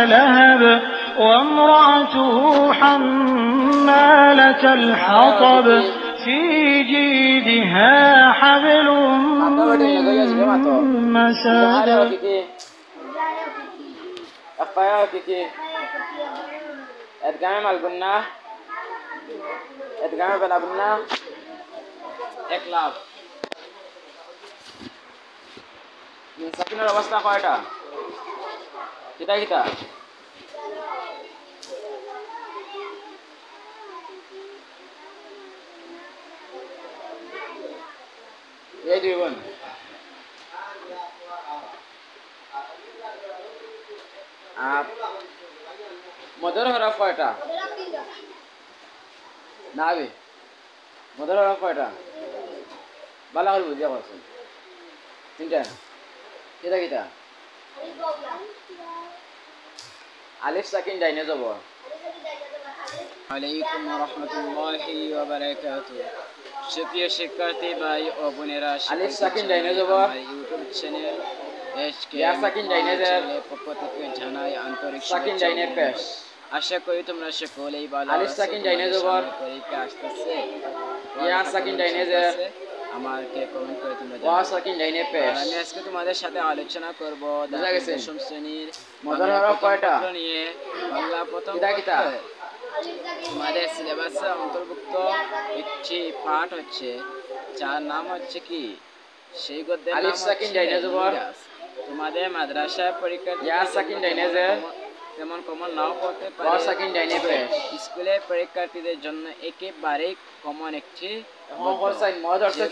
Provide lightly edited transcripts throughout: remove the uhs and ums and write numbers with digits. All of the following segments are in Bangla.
لهب وامرأته حمالة الحطب في جيدها حبل من مسد সাকিনের অবস্থা কয়টা কিতা কিতা এই দুই বোন মদর হরফ কয়টা না আবে মদর হরফ কয়টা ভালো করে বুঝিয়া পারছেন তিনটা কিতা কিতা আলিফ সাকিন ডাইনে যাব আলাইকুম ওয়া রাহমাতুল্লাহি ওয়া বারাকাতুহু সুপ্রিয় শিক্ষার্থী ভাই ও বোনেরা আলিফ সাকিন ডাইনে যাব ইউটিউব চ্যানেল এসকে ইয়া সাকিন ডাইনে যাব পক্ষ থেকে জানাই আন্তরিক সাকিন ডাইনে পেশ আশা করি তোমরা সকলেই ভালো আলিফ সাকিন ডাইনে যাব পরীক্ষা আসছে ইয়া সাকিন ডাইনে যাব আমাকে কমেন্ট করে তোমরা জানাও ওয়া সাকিন ডাইনে পেশ আমি আজকে তোমাদের সাথে আলোচনা করব দশম শ্রেণীর মদর হরফ কয়টা নিয়ে বাংলা প্রথম কিতা তোমাদের সিলেবাসে অন্তর্ভুক্ত একটি পাঠ হচ্ছে যার নাম হচ্ছে কি সেই গদ্যের নাম আলিফ সাকিন ডাইনে যাব তোমাদের মাদ্রাসায় পরীক্ষা ইয়া সাকিন ডাইনে যাব যেমন কমন নাও পড়তে পারে ওয়া সাকিন ডাইনে পেশ স্কুলে পরীক্ষার্থীদের জন্য একেবারে কমন একটি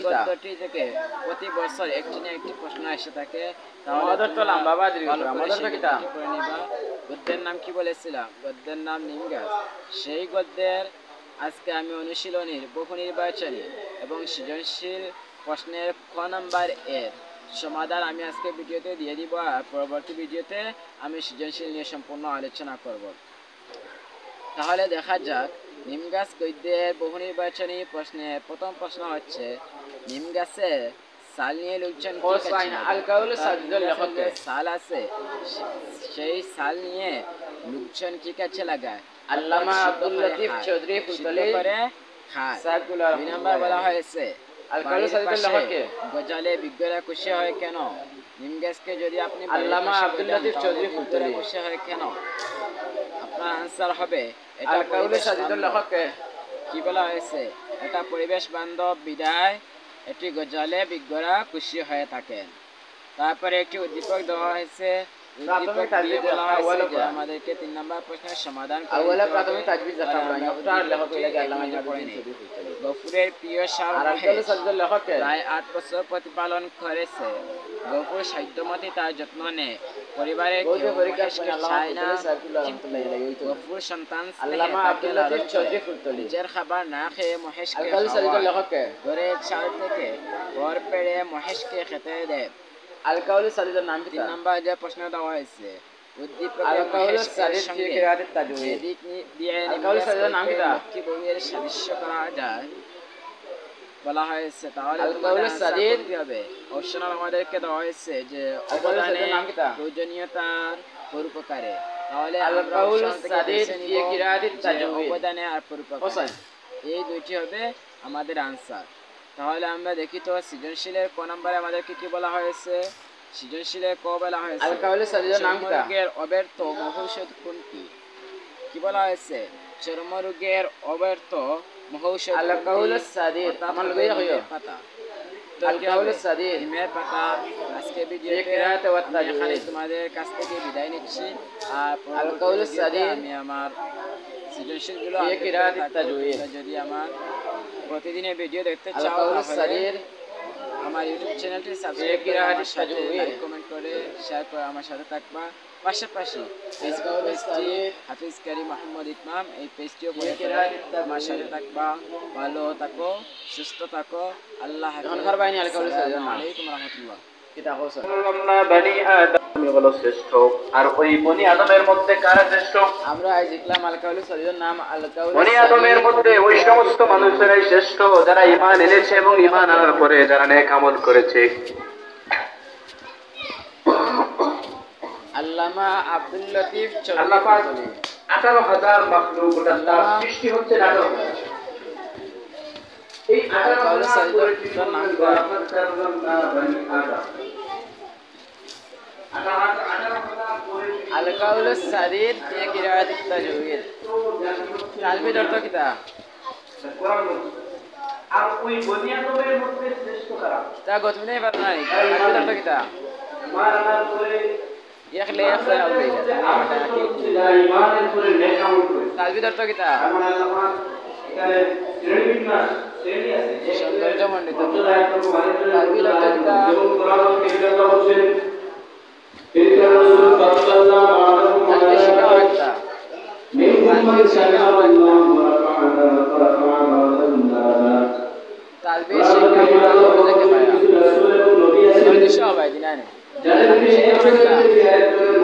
গদ্যটি থেকে প্রতি বছর একটি না একটি প্রশ্ন এসে থাকে গদ্যের নাম কি বলেছিলাম গদ্যের নাম নিম গাছ সেই গদ্যের আজকে আমি অনুশীলনীর বহু নির্বাচনী এবং সৃজনশীল প্রশ্নের ক নাম্বার এর সমাধান আমি আজকে ভিডিওতে দিয়ে দিব আর পরবর্তী ভিডিওতে আমি সৃজনশীল নিয়ে সম্পূর্ণ আলোচনা করব তাহলে দেখা যাক নিম গাছ গদ্যের বহু নির্বাচনী প্রশ্নে প্রথম প্রশ্ন হচ্ছে নিম গাছের সাল নিয়ে লোকজন সাল আছে সেই সাল নিয়ে লোকজন কি কাছে লাগায় আল্লামা আব্দুল লতিফ চৌধুরী ফুলতলি করে খায় দুই নাম্বার বলা হয়েছে গজালে বিজ্ঞরা খুশি হয় কেন নিম গাছকে যদি আপনি আল্লামা আব্দুল লতিফ চৌধুরী ফুলতলি খুশি হয় কেন আপনার আনসার হবে এটা কাউলে সাজিদুল লেখককে কি বলা হয়েছে এটা পরিবেশ বান্ধব বিদায় এটি গজালে বিজ্ঞরা খুশি হয়ে থাকেন তারপরে একটি উদ্দীপক দেওয়া হয়েছে উদ্দীপক দিয়ে বলা হয়েছে যে আমাদেরকে 3 নম্বর প্রশ্নের সমাধান করতে প্রাথমিক তাজবিজ জাকাত ডক্টর লেখক লাগে আল্লামা পড়েনি গফুরের প্রিয় শাহ লেখককে প্রায় 8 বছর প্রতিপালন করেছে গফুর সাহিত্যমতে তার যত্ন নেয় পরিবারের কেউ মহেশকে চায় না গফুর সন্তান নিজের খাবার না খেয়ে মহেশকে ঘরে চাল থেকে ঘর পেড়ে মহেশকে খেতে দেয় আলকাউলি সাদিদের নাম কি 3 নাম্বার যে প্রশ্ন দেওয়া হয়েছে উদ্দীপক আলকাউলি সাদিদ দিয়ে কিরাতের তাজউইদ দিয়ে আলকাউলি সাদিদের নাম কি বইয়ের সাদৃশ্য করা যায় বলা হয়েছে তাহলে আলকাউলি সাদিদ কি হবে অপশনাল আমাদেরকে দেওয়া হয়েছে যে অবদানে প্রয়োজনীয়তার পরোপকারে তাহলে আলকাউলি সাদিদ দিয়ে কিরাতের তাজউইদ অবদানে আর পরোপকারে এই দুইটি হবে আমাদের আনসার তাহলে আমরা দেখি তো সৃজনশীলের ক নম্বরে আমাদেরকে কি বলা হয়েছে সৃজনশীলের ক বলা হয়েছে আলকাউলি সাদিদের নাম কি রোগের অব্যর্থ মহৌষধ কোনটি কি বলা হয়েছে চর্মরোগের অব্যর্থ মহৌষধ আলকাউলি সাদিদ আমার লগে হইও পাতা আলকাউলি সাদিদ মের পাতা আজকে ভিডিওতে কিরাতে ওয়াত তাজউইদ তোমাদের কাছ থেকে বিদায় নিচ্ছি আর আলকাউলি সাদিদ আমি আমার সৃজনশীলগুলো কিরাতে তাজউইদ যদি আমার প্রতিদিনের ভিডিও দেখতে চাও তাহলে আমার ইউটিউব চ্যানেলটি সাবস্ক্রাইব করে আমার সাথে লাইক কমেন্ট করে শেয়ার করে আমার সাথে থাকবা পাশাপাশি ফেসবুক পেজটি হাফিজ কারি মোহাম্মদ ইতমাম এই পেজটিও পড়ে আমার সাথে থাকবা ভালো থাকো সুস্থ থাকো আল্লাহ হাফেজ আসসালামু আলাইকুম ওয়া রাহমাতুল্লাহ কিতা হোসেন আমরা বনি আদম হলো শ্রেষ্ঠ আর ওই বনি আদমের মধ্যে কারা শ্রেষ্ঠ আমরা আজ ইসলাম আলকাউলি সাদিদের নাম আলকাউলি বনি আদমের মধ্যে ওই সমস্ত মানুষেরাই শ্রেষ্ঠ যারা ঈমান এনেছে এবং ঈমান আনার পরে যারা নেক আমল করেছে আল্লামা আব্দুল লতিফ আল্লাহ পাক চৌধুরী 18,000 মাখলুক তার সৃষ্টি হচ্ছে নাটক এই 18,000 পরিচিত নাম বরাবর কারণা বনি আদম আল-কাউল সাদিদ ফি কিরাআত আত-তাজওয়িদ তালবিদ অর্থ কিতা আর ওই বনি আদমের মধ্যে শ্রেষ্ঠ কারা তা গতমিনে পারো নাই তালবিদ অর্থ কিতা মারার পরে ইখলে ইখলা আউলি ইমানের পরে নেক আমল করে তালবিদ অর্থ কিতা আমার আল্লাহ এখানে শ্রেণীবিন্যাস শ্রেণী আছে সৌন্দর্যমণ্ডিত তালবিদ অর্থ কিতা যেমন কোরআন কেরিমে আল্লাহ বলেন তিলকা রাসূল সাল্লাল্লাহু আলাইহি ওয়া সাল্লাম মিনহুম সাল্লাল্লাহু ওয়া রাফা'না তালবিদ শিক্ষা করা থেকে পায়া তালবিদ সবাই দিনানে যাদেরকে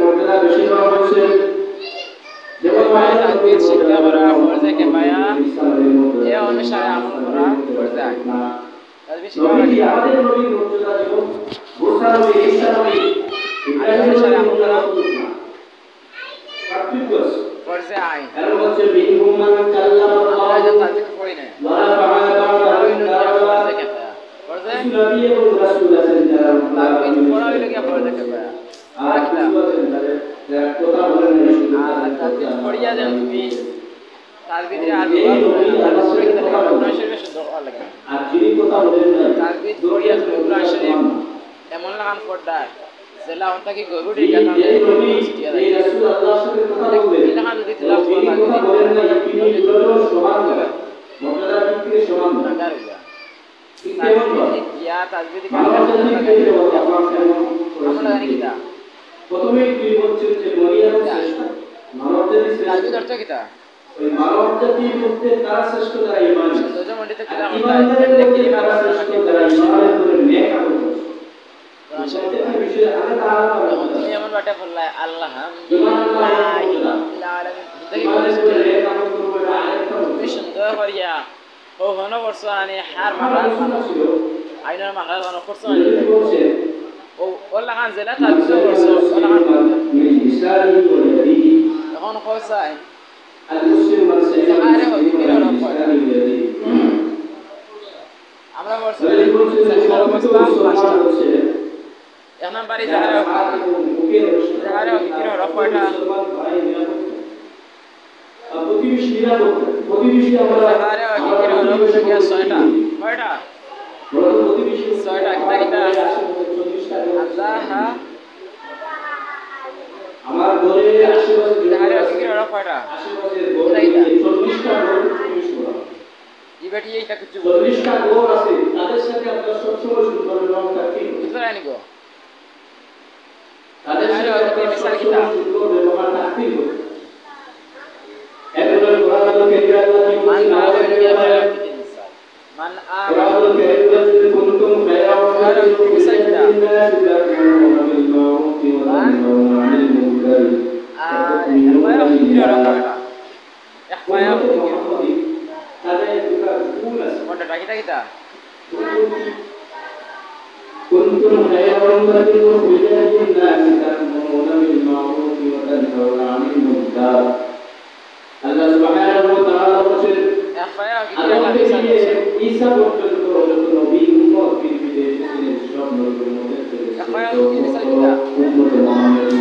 মর্যাদা বেশি দেওয়া হয়েছে যেমন তালবিদ শিক্ষা করা ফরজে কিফায়া এ অনুসারে আমল করা ফরজে আইন তালবিদ শিক্ষা করা আমাদের নবীর মর্যাদা যেমন মুসা নবী ঈসা নবী অনুসারে আমল করা পার্থক্য ফরজে আইন এর হচ্ছে মিনহুম মান কাল্লামা আমরা আল্লাহ যা তালবিদ পড়ি না ওয়া রাফা'না ফরজে কিফায়া ফরজে নবী এবং রাসূল আছেন যারা তালবিদ পড়া হইলো কি ফরজে কিফায়া আর কিছু আছেন যারা কথা বলেন না শুধু তালবিদ পড়িয়া দেন তুমি তালবিদের আরবি তালবিদ পড়ে কিতা কোরআন শরীফে শুদ্ধ হওয়া লাগে আর যিনি কথা বলেন না তালবিদ পড়িয়া তুমি কোরআন শরীফ এমন লাগান পড়দা জেলা হন্তা কি গরুড়ি কাটা এই নবী এই রাসূল আল্লাহর সাথে কথা বলবেন লাগান যদি তিলাওয়াত যিনি করা কথা বলেন না তিনি দুটো সমান হবে মর্যাদা দিক থেকে সমান হবে নাগার হইয়া ঠিক তেমন তালবিদ ইয়া তালবিদ মানব জাতির ক্ষেত্রে আল্লাহ কেমন আমরা জানি কিতা প্রথমেই দুই বলছেন যে মরিয়াম শ্রেষ্ঠ মানব জাতি শ্রেষ্ঠ তালবিদ অর্থ কিতা ওই মানব জাতির মধ্যে কারা শ্রেষ্ঠ যারা ঈমান সৌন্দর্যমণ্ডিত কিতা আমরা ঈমানদারের এমনি মধ্যে কিরিমা কারা করতে শ্রেষ্ঠ থাকি যারা ঈমানের উপরে নেক আমল করছে কোরআন শরীফ এই বিষয়ে আগে তারা তুমি এমন বাটে বললাই আল্লাহ ঈমান আল্লাহর আলামিন ঈমানের উপরে নেক আমল করবে এটা আরেকটা তুমি সুন্দর করিয়া ও হন বর্ষ আনি হার আমার মারা শোনা ছিল আইনার মারা হন করছ যদি বলছে ও ওলা খান জেলা তালবিদ করছ ওলা খান من لسانه ويده এখন কইছাই المسلم من سلم لسانه ويده আমরা বর্ষ যদি বলছে যে অবস্থা পাঁচটা বলছে এক নাম্বারই জাহারে জাহারে কি রফাটা প্রতিবেশী নিরাপদ প্রতিবেশী আমরা জাহারে কি রফাটা কি ছয়টা কয়টা প্রতিবেশী ছয়টা কিতা আল্লাহ আমার ঘরে আশেপাশে জাহারে কি রফাটা আশেপাশের ঘরে 40টা ঘর প্রতিবেশী করা এই বেটি এইটা কিছু 40টা ঘর আছে তাদের সাথে আমরা সবসময় সুন্দর ব্যবহার থাকি বুঝতে নিগো তাদের সাথে জাহারে আমরা মিসাল কিতা সবসময় সুন্দর ব্যবহার থাকি এগুলো কোরআনুল কারীম আল্লাহ কি মান বলছেন আওয়াল ইয়া মান কোরআনুল কারীম বলছে কুনতুম খায়রা كنتم خير أمة أخرجت للناس تأمرون بالمعروف وتنهون عن المنكر আল্লাহ সুবহানাহু ওয়া তাআলা বলেন ঈসা পর্যন্ত যত নবী উম্মত পৃথিবীতে এসেছিলেন সব নবীর মধ্যে উম্মতে মুহাম্মাদী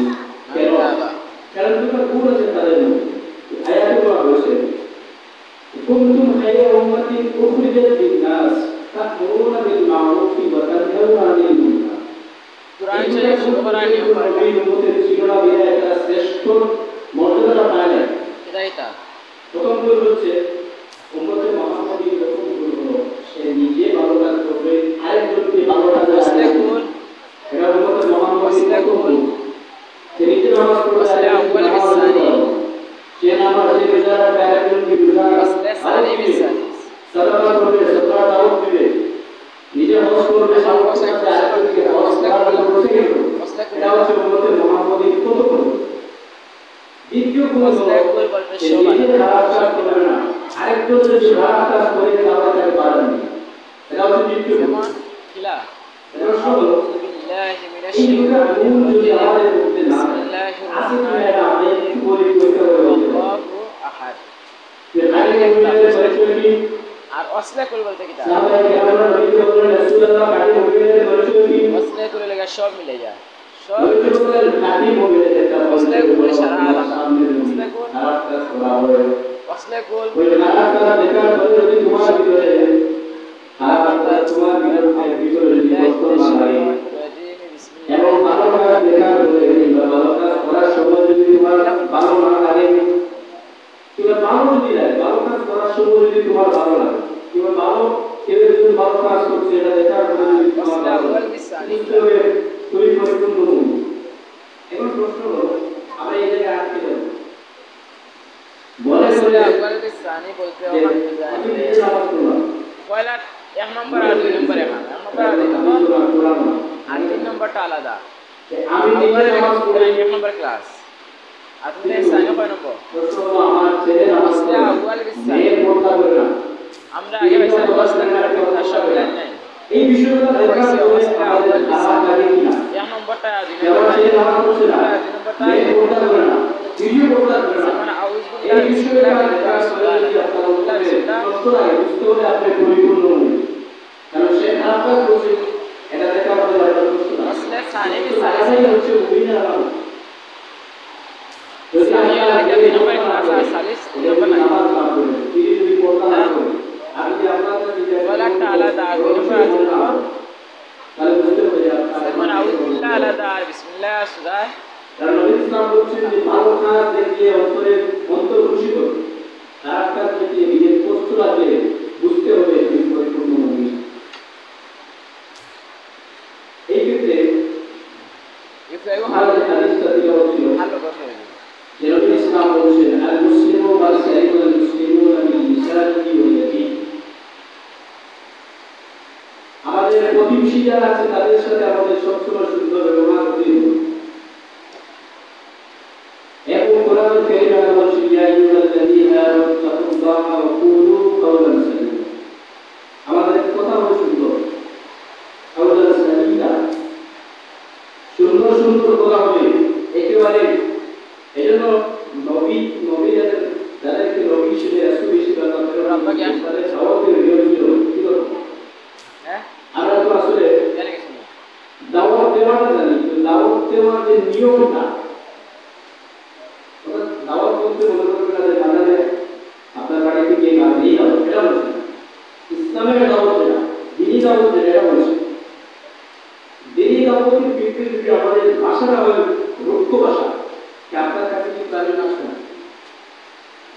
কারণ দুটো গুণ আছে তাদের মধ্যে আয়াতে বলা হয়েছে কুনতুম খায়রা উম্মাতিন উখরিজাত লিন-নাস তা'মুরুনা বিল মা'রুফ ওয়া তানহাউনা আনিল মুনকার কুরআন শরীফ সুবহানাহু ওয়া তাআলা নবীর উম্মতের ছিল বিনা একটা শ্রেষ্ঠ মর্যাদা পায় না এটা প্রথম গুণ হচ্ছে উম্মতে মুহাম্মাদীর প্রথম গুণ হলো সে নিজে ভালো কাজ করবে আরেকজনকে ভালো কাজ করবে এটা উম্মতে মুহাম্মাদীর প্রথম গুণ সে নিজে নামাজ পড়বে সে নামাজ যে বিজারা আরেকজনকে বিজারা সাদাকা করবে সাদকা দাওয়াত দিবে নিজে হজ করবে আরেকজনকে হজ করবে এটা হচ্ছে উম্মতে মুহাম্মাদীর প্রথম গুণ দ্বিতীয় গুণ হলো নিজে খারাপ কাজ করবে না আরেকজন যদি খারাপ কাজ করে তাহলে তাকে বাধা নেই এটা হচ্ছে দ্বিতীয় গুণ কিলা এটা হলো বিল্লাহি মিনাশ এই দুটো গুণ যদি আমাদের মধ্যে না বিসমিল্লাহির ওয়াসলাকুল বলতে কি সাহাবায়ে কেরামরা নবীকে বললেন রাসূলুল্লাহ খাঁটি মুমিনের পরিচয় কি? ওয়াসলাকুল লাগা সব মিলে যায় সব নবীকে বললেন খাঁটি মুমিনের একটা ওয়াসলাকুল বলে সারা আলাদা ওয়াসলাকুল খারাপ কাজ করা হয় ওয়াসলাকুল ওই খারাপ কাজ দেখার পরে যদি তোমার ভিতরে খারাপ কাজ তোমার ভিতরে যদি কষ্ট না লাগে এবং ভালো কাজ দেখার পরে বা ভালো কাজ করার সময় যদি তোমার ভালো না লাগে কিংবা ভালো যদি লাগে ভালো কাজ করার সময় যদি তোমার ভালো লাগে কিংবা ভালো কেউ যদি ভালো কাজ করছে এটা দেখার পরে যদি তোমার ভালো লাগে তুমি পরিপূর্ণ মুমিন। এখন প্রশ্ন হলো আমরা এই জায়গায় আটকে যাব বলে বলে আউয়াল বিসানি বলতে পয়লা এক নম্বর আর দুই নম্বর এক নম্বর আর তিন নম্বরটা আলাদা আমি নিজে নামাজ পড়ি এক নম্বর ক্লাস আর তুমি সানি কয় নম্বর প্রশ্ন হলো আমার ছেলে নামাজ পড়ে আউয়াল বিসানি মেয়ে পড়তা করে না আমরা আগে পয়সা ব্যবস্থা করার সব নাই এই বিষয়গুলো দেখার পরে আমাদের খারাপ লাগে কিনা এক নম্বরটা দুই যেমন ছেলে নামাজ পড়ছে না নম্বরটা মেয়ে পড়তা করে না ভিডিও পড়তা করে না মানে আউযুবিল্লাহ এই বিষয়গুলো দেখার পরে যদি আপনার উত্তরে কষ্ট লাগে বুঝতে হলে আপনি পরিপূর্ণ হন কারণ সে খারাপ কাজ করছে এটা দেখার পরে আপনার কষ্ট লাগে আসলে সানি সারাই হচ্ছে মুমিনের আলামত যদি সানি আমরা লাগে দুই নম্বর ক্লাস আর সালিস তিন নম্বর নাই নামাজ না পড়ে তিনি যদি পড়তা না করে আমি যে আপনাদের দিকে পয়লাটা আলাদা আর দুই নম্বর আর তিন নম্বর তাহলে বুঝতে হবে যে আপনার মানে আউযুবিল্লাহ আলাদা আর বিসমিল্লাহ সুদা কারণ নবী ইসলাম বলছেন যে ভালো কাজ দেখিয়ে অন্তর খুশি করবে খারাপ কাজ দেখিয়ে নিজের কষ্ট লাগলে বুঝতে হবে তুমি পরিপূর্ণ মুমিন। এই ক্ষেত্রে ইফায়ু আমাদের হাদিসটা তিলাওয়াত ছিল ভালো কথা যে নবী ইসলাম বলছেন আল মুসলিমু ওয়াল সালিমুল মুসলিমুনা মিন লিসানিহি ওয়া ইয়াদিহি। আমাদের প্রতিবেশী যারা আছে তাদের সাথে আমাদের সবসময় সুন্দর ব্যবহার করতে হবে। এবং কোরআনুল কারীমে আল্লাহ বলেছেন ইয়া আইয়ুহাল্লাযীনা আমানু তাকুল্লাহা ওয়া কুলু কাওলান সাদীদা। আমাদের কথা হলো সুন্দর কাওলান সাদীদা সুন্দর সুন্দর কথা হবে একেবারে এজন্য নবী যাদেরকে নবী হিসেবে রাসূল হিসেবে আল্লাহ রব্বাকে তাদের দাওয়াতের নিয়ম ছিল কি করব হ্যাঁ আমরা তো আসলে জানি কিছু না দাওয়াত দেওয়াটা জানি তো দাওয়াত দেওয়ার যে নিয়মটা দাওয়াত করতে মনে করবেন না যে বাজারে আপনার বাড়িতে গিয়ে গান দিয়ে দাও এটা বলছে ইসলামের দাওয়াত যেটা দিনী দাওয়াত যেটা এটা বলছে দিনী দাওয়াতের বিপরীতে যদি আমাদের ভাষাটা হয় রুক্ষ ভাষা যে আপনার কাছে কি তাদের আসে না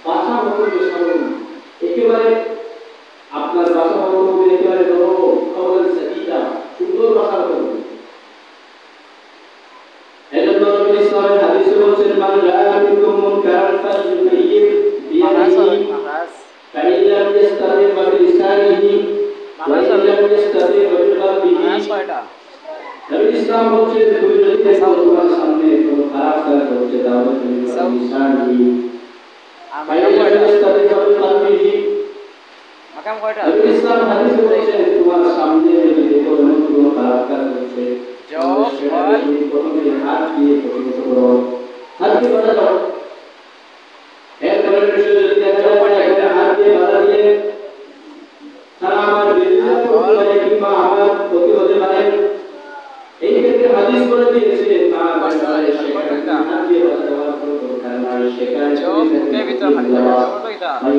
ভাষা মতো চেষ্টা করুন একেবারে আপনার ভাষা মতো হবে একেবারে নরম কাওয়াল সাদিদা সুন্দর ভাষা বলুন। এজন্য নবী ইসলামের হাদিসে বলেছেন মান রাআ মিনকুম মুনকারান ফালইয়ুগাইয়ির বিয়াদিহি ফাইন লাম ইস্তাতি বিলিসানিহি ওয়া ইন লাম ইস্তাতি বিকলবিহি। নবী ইসলাম বলেছেন তুমি যদি দেখো তোমার সামনে কোনো খারাপ কাজ হচ্ছে তাহলে তুমি বিলিসানিহি ফাইন লাম ইস্তাতি বিকলবিহি। মাকাম কয়টা নবী ইসলাম হাদিসে বলেছেন তোমার সামনে যদি দেখো কোনো খারাপ কাজ হচ্ছে প্রথমে হাত দিয়ে প্রতিহত করো হাতকে বাধা দাও এরপরে বিষয় যদি দেখা যায় হাত দিয়ে বাধা দিয়ে তারা আমার বিরুদ্ধে কিংবা আমার ক্ষতি হতে পারে এই ক্ষেত্রে হাদিস বলে দিয়েছে হাত দিয়ে বাধা দেওয়ার কোনো দরকার নাই সেখানে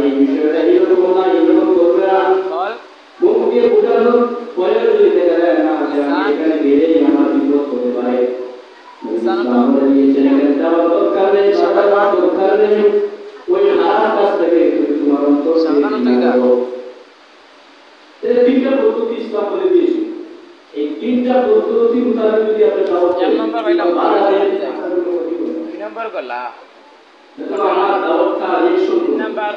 এই বিষয়টা এরকম না এরকম করবে না মুখ দিয়ে বোঝানোর পরে যদি দেখা যায় না যে আমি এখানে গেলেই আমার বিপদ হতে পারে আমরা দিয়েছেন এখানে যাওয়ার দরকার নেই সাঁতার দরকার নেই ওই খারাপ কাজ থেকে তোমার অন্তর তিনটা পদ্ধতি ইসলাম বলে দিয়েছে এই তিনটা পদ্ধতি মোতাবেক যদি আপনি দুই নম্বর গলা আমার দাওয়াতটা তিন নম্বর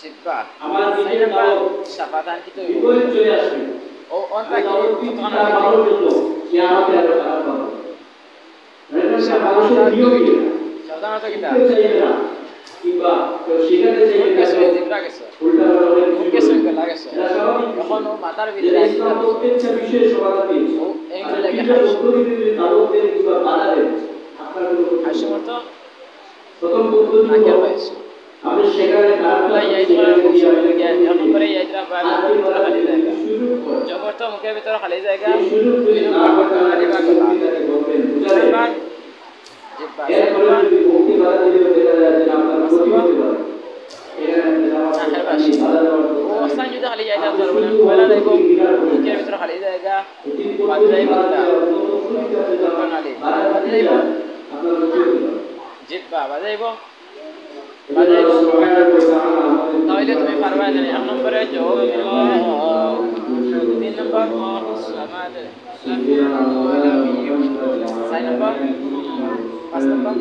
শিববা আমার নিজের দাওয়াত সাফাদান কি তো বিপরীত চলে আসবে ও অন্তা কি ভালো জন্য সে আমাকে আরো খারাপ বানাবে মানুষের নিয়ম কি সাধারণত কি চাইবে না কিংবা শিখাতে চাইবে না উল্টা লাগেছে এখন ও মাথার ভিতরে ইসলাম প্রত্যেকটা বিষয়ে সমাধান দিয়েছে ও এইগুলো লাগে এটা পদ্ধতিতে যদি দাওয়াত দেন কিংবা বাধা দেন আপনার কোনো হাসি মতো প্রথম পদ্ধতি নাকের হলো বয়স আপনি সেখানে Allah ya itu kalau musuh juga, yang nomor ya itu apa? Khali zaga. Coba tuh mungkin betul khali zaga. Minum pakai tangan di pakai tangan. Jebak. এরপরে যদি মুক্তি বাধা দিলে দেখা যায় যে আপনার ক্ষতি হতে পারে Oh, selanjutnya khali zaga terus mana lagi kok? Mungkin betul khali zaga. Badai kita. Badai kok. Jebak badai kok. Badai kok. তাহলে তুমি পারবে না এক নম্বরে জবাব দিল তিন নম্বর সমাধি ছয় নম্বর পাঁচ নম্বর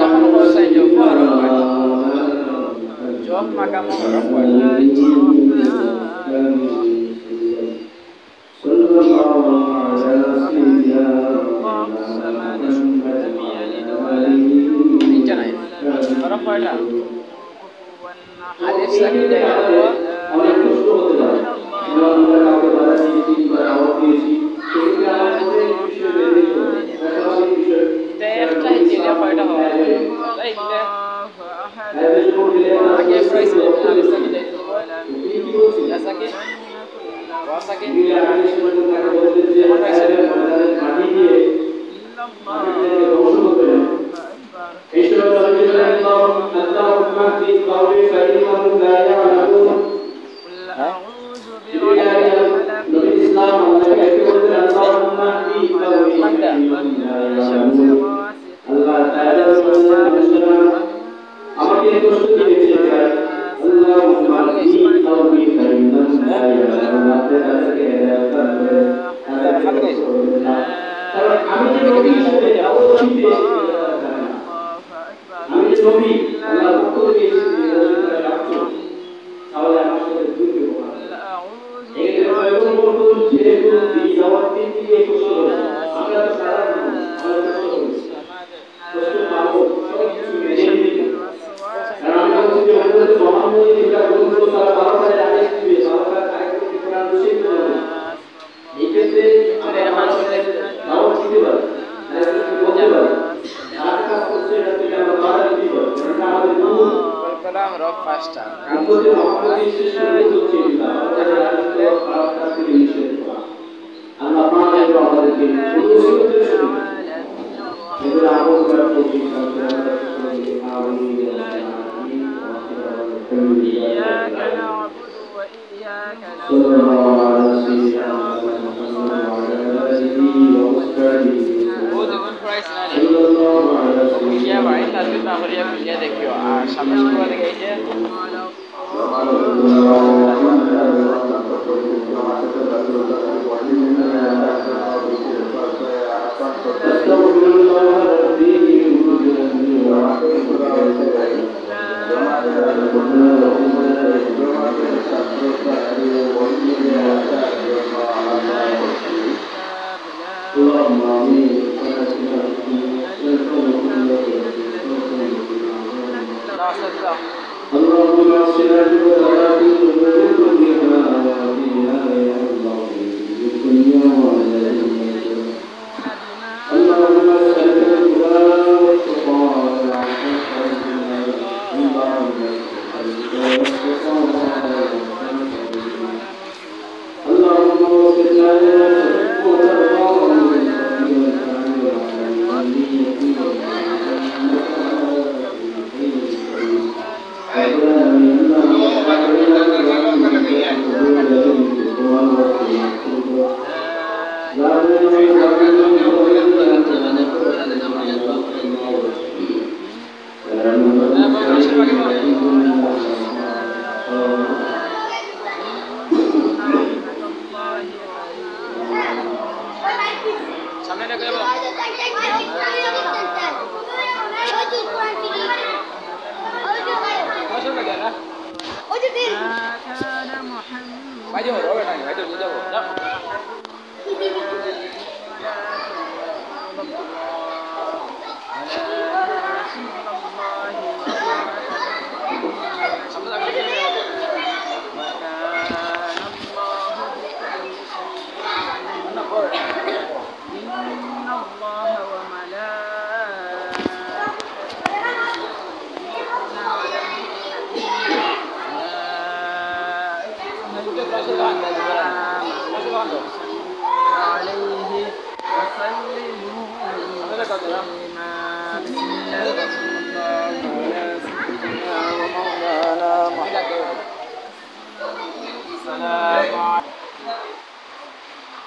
এখন কোথায় জবাব জবাব মাকাম Orang pada hadis lagi dengan Allah অনেক কষ্ট হতে পারে আমরা কাউকে বাধা দিয়েছি বা দাওয়াত দিয়েছি সেটা আমাদের বিষয় বেঁধে বিষয় Teh tidak pada orang lain deh. Lagi price hadis lagi deh. Ya sakit, wah sakit.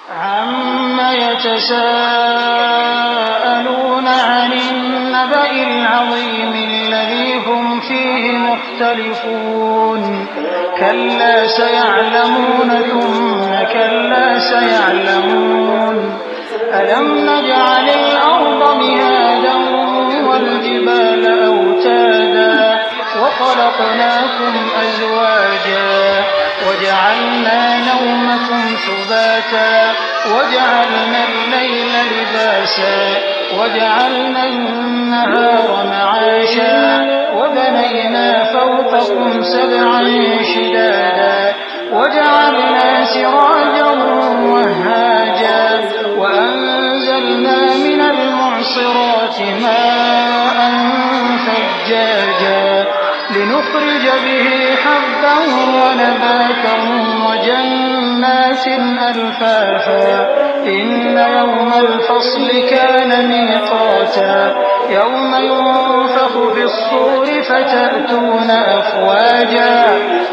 عم يتساءلون عن النبأ العظيم الذي هم فيه مختلفون كلا سيعلمون ثم كلا سيعلمون ألم نجعل الأرض مهادا والجبال أوتادا وخلقناكم أزواجا وجعلنا نومكم سباتا وجعلنا الليل لباسا وجعلنا النهار معاشا وبنينا فوقكم سبعا شدادا وجعلنا سراجا وهاجا وأنزلنا من المعصرات ماء ثجاجا لنخرج به حبا ونباتا وجنات ألفافا إن يوم الفصل كان ميقاتا يوم ينفخ في الصور فتأتون أفواجا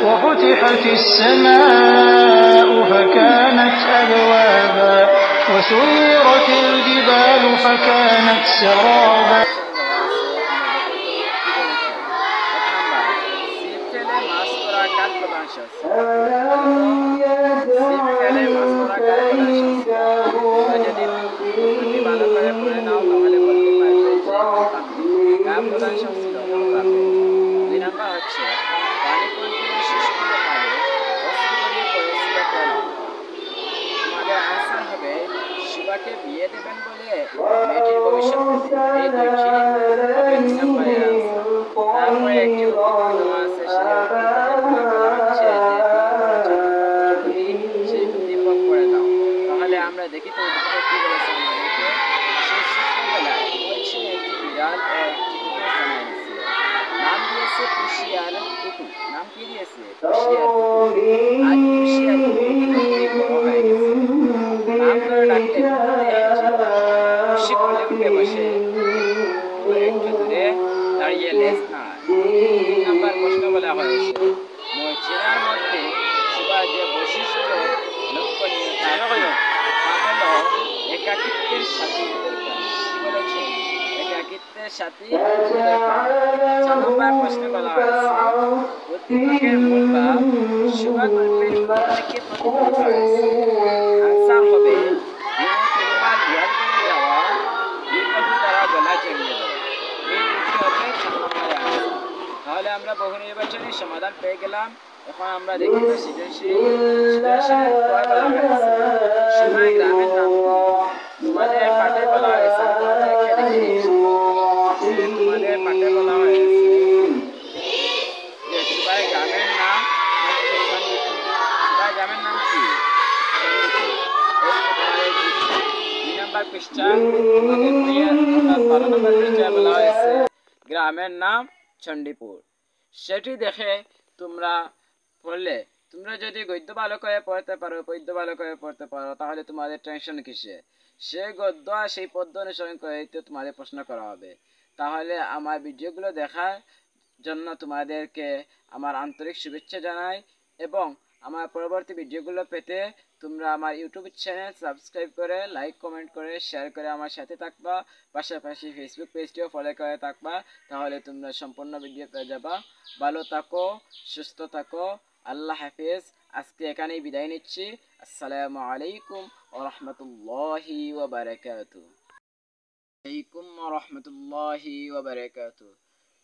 وفتحت السماء فكانت أبوابا وسيرت الجبال فكانت سرابا শিবাকে বিয়ে দেবেন বলে মেয়েটির ভবিষ্যৎ এই দুইটি তারপরে একটি আছে সেই উদ্দীপক করে দাও। তাহলে আমরা দেখি তো কি বলেছে আমাদেরকে। সেই ছোটবেলায় ওই ছিল একটি বিড়াল ও একটি কুকুর জানাই দিয়েছিল। নাম দিয়েছে পুষি আর কুকুর। নাম কি দিয়েছে? পুষি আর কুকুর। আজ পুষি আর কুকুর বড় হয়ে গেছে। নাম ধরে ডাকলে খুশি কোলে উঠে বসে একটু দূরে দাঁড়িয়ে লেজ নাড়ায়। 3 নম্বর প্রশ্ন বলা হয়েছে চেনার মধ্যে শিবার যে বৈশিষ্ট্য লক্ষণীয় তা হলো একাকিত্বের সাথে কি বলেছে? একাকিত্বের সাথে 4 নম্বর প্রশ্ন বলা হয়েছে উদ্দীপকের মূল বা শিবা গল্পের থেকে প্রতিফলিত হয়েছে। আনসার হবে তিনবার জ্ঞান করে যাওয়া বিপদী দ্বারা গলা জড়িয়ে দেওয়া। এই দুটি হবে 4 নম্বরে আনসার। তাহলে আমরা বহু নির্বাচনী সমাধান পেয়ে গেলাম। এখন আমরা দেখি সৃজনশীল কয় বলা হয়েছে। শিবাই গ্রামের নাম তোমাদের পাঠে বলা হয়েছে। তোমাদের পাঠে বলা হয়েছে যে শিবাই গ্রামের নাম হচ্ছে চণ্ডীপুর। শিবাই গ্রামের নাম কি? চণ্ডীপুর। 2 নম্বর পৃষ্ঠা 12 নম্বর পৃষ্ঠায় বলা হয়েছে গ্রামের নাম চণ্ডীপুর। সেটি দেখে তোমরা পড়লে তোমরা যদি গদ্য ভালো করে পড়তে পারো, পদ্য ভালো করে পড়তে পারো, তাহলে তোমাদের টেনশন কিসে? সে গদ্য আর সেই পদ্য অনুসরণ করে তোমাদের প্রশ্ন করা হবে। তাহলে আমার ভিডিওগুলো দেখার জন্য তোমাদেরকে আমার আন্তরিক শুভেচ্ছা জানাই এবং আমার পরবর্তী ভিডিওগুলো পেতে তোমরা আমার ইউটিউব চ্যানেল সাবস্ক্রাইব করে লাইক কমেন্ট করে শেয়ার করে আমার সাথে থাকবা। পাশাপাশি ফেসবুক পেজটিও ফলো করে থাকবা। তাহলে তোমরা সম্পূর্ণ ভিডিও পেয়ে যাবা। ভালো থাকো, সুস্থ থাকো। আল্লাহ হাফেজ। আজকে এখানেই বিদায় নিচ্ছি। আসসালামু আলাইকুম ওয়া রাহমাতুল্লাহি ওয়া বারাকাতুহু। আলাইকুম ওয়া রাহমাতুল্লাহি ওয়া বারাকাতুহু।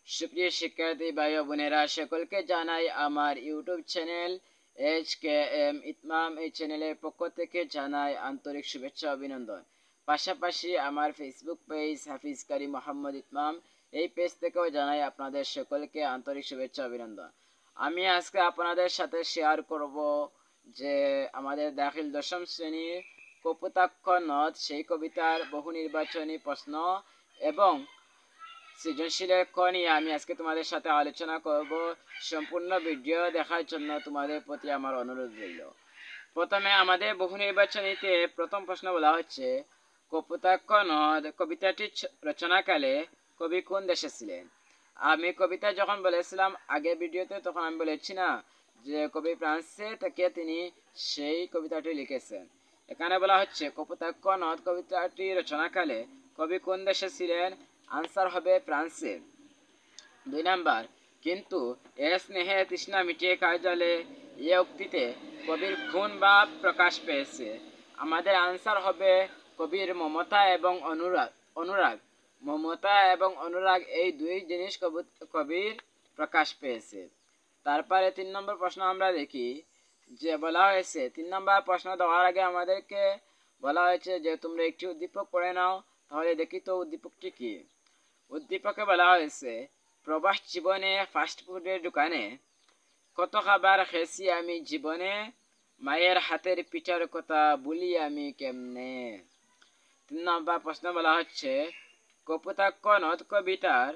সুপ্রিয় শিক্ষার্থী ভাই ও বোনেরা, সকলকে জানাই আমার ইউটিউব চ্যানেল HKM ইতমাম এই চ্যানেলের পক্ষ থেকে জানাই আন্তরিক শুভেচ্ছা অভিনন্দন। পাশাপাশি আমার ফেসবুক পেজ হাফিজ কারি মোহাম্মদ ইতমাম এই পেজ থেকেও জানাই আপনাদের সকলকে আন্তরিক শুভেচ্ছা অভিনন্দন। আমি আজকে আপনাদের সাথে শেয়ার করব যে আমাদের দাখিল 10ম শ্রেণীর কপোতাক্ষ নদ সেই কবিতার বহু নির্বাচনী প্রশ্ন এবং সৃজনশীলের ক নিয়ে আমি আজকে তোমাদের সাথে আলোচনা করব। সম্পূর্ণ ভিডিও দেখার জন্য তোমাদের প্রতি আমার অনুরোধ রইল। প্রথমে আমাদের বহু নির্বাচনীতে প্রথম প্রশ্ন বলা হচ্ছে, কপোতাক্ষ নদ কবিতাটি রচনাকালে কবি কোন দেশে ছিলেন? আমি কবিতা যখন বলেছিলাম আগের ভিডিওতে, তখন আমি বলেছি না যে কবি ফ্রান্সে থেকে তিনি সেই কবিতাটি লিখেছেন। এখানে বলা হচ্ছে কপোতাক্ষ নদ কবিতাটি রচনাকালে কবি কোন দেশে ছিলেন? আনসার হবে ফ্রান্সে। 2 নাম্বার, কিন্তু এ স্নেহে তৃষ্ণা মিটিয়ে কার্যালে, এ উক্তিতে কবির কোন ভাব প্রকাশ পেয়েছে? আমাদের আনসার হবে কবির মমতা এবং অনুরাগ। মমতা এবং অনুরাগ এই দুই জিনিস কবির প্রকাশ পেয়েছে। তারপরে 3 নম্বর প্রশ্ন আমরা দেখি, যে বলা হয়েছে 3 নম্বর প্রশ্ন দেওয়ার আগে আমাদেরকে বলা হয়েছে যে তোমরা একটি উদ্দীপক পড়ে নাও। তাহলে দেখি তো উদ্দীপকটি কি। উদ্দীপকে বলা হয়েছে, প্রবাস জীবনে ফাস্ট ফুডের দোকানে কত খাবার খেয়েছি আমি জীবনে, মায়ের হাতের পিঠার কথা বলি আমি কেমনে। 3 নম্বর প্রশ্ন বলা হচ্ছে, কপোতাক্ষ নদ কবিতার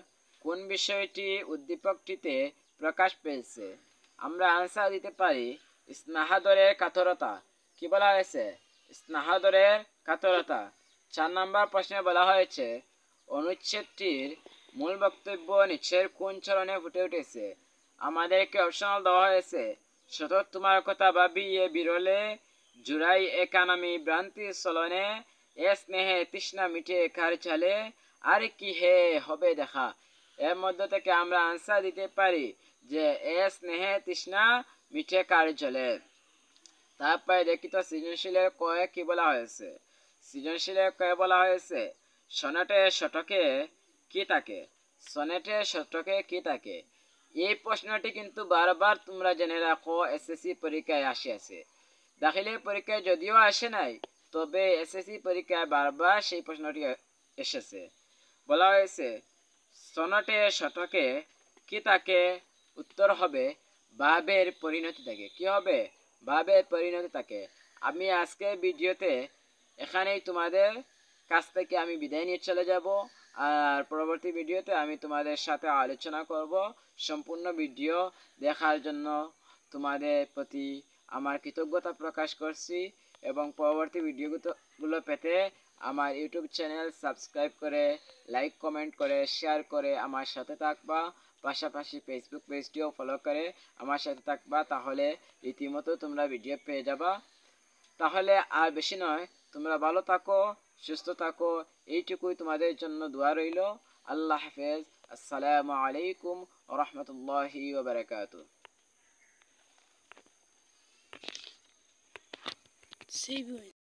কোন বিষয়টি উদ্দীপকটিতে প্রকাশ পেয়েছে? আমরা আনসার দিতে পারি স্নেহাদরের কাতরতা। কি বলা হয়েছে? স্নেহাদরের কাতরতা। 4 নম্বর প্রশ্নে বলা হয়েছে, অনুচ্ছেদটির মূল বক্তব্য নিচের কোন চরণে ফুটে উঠেছে? আমাদেরকে অপশনাল দেওয়া হয়েছে, সতত তোমার কথা ভাবি এ বিরলে, জুড়াই একানামি ভ্রান্তি চলনে, এ স্নেহে তৃষ্ণা মিটে কার চালে, আর কি হে হবে দেখা। এর মধ্যে থেকে আমরা আনসার দিতে পারি যে এ স্নেহে তৃষ্ণা মিটে কার চলে। তারপরে দেখি তো সৃজনশীলের কয়ে কি বলা হয়েছে। সৃজনশীলের কয়ে বলা হয়েছে, সনেটে শতকে কি থাকে? সনেটে শতকে কি থাকে? এই প্রশ্নটি কিন্তু বারবার তোমরা জেনে রাখো, এসএসসি পরীক্ষায় আসে। দাখিলের পরীক্ষায় যদিও আসে নাই, তবে এসএসসি পরীক্ষায় বারবার সেই প্রশ্নটি এসেছে। বলা হয়েছে সনেটে শতকে কি থাকে? উত্তর হবে ভাবের পরিণতি থাকে। কি হবে? ভাবের পরিণতি থাকে। আমি আজকের ভিডিওতে এখানেই তোমাদের কাছ থেকে আমি বিদায় নিয়ে চলে যাব। আর পরবর্তী ভিডিওতে আমি তোমাদের সাথে আলোচনা করব। সম্পূর্ণ ভিডিও দেখার জন্য তোমাদের প্রতি আমার কৃতজ্ঞতা প্রকাশ করছি, এবং পরবর্তী ভিডিওগুলো পেতে আমার ইউটিউব চ্যানেল সাবস্ক্রাইব করে, লাইক কমেন্ট করে, শেয়ার করে আমার সাথে থাকবা। পাশাপাশি ফেসবুক পেজটিও ফলো করে আমার সাথে থাকবা, তাহলে রীতিমতো তোমরা ভিডিও পেয়ে যাবা। তাহলে আর বেশি নয়, তোমরা ভালো থাকো, সুস্থ থাকো, এইটুকুই তোমাদের জন্য দোয়া রইল। আল্লাহ হাফেজ। আসসালামু আলাইকুম ওয়া রাহমাতুল্লাহি ওয়া বারাকাতুহু।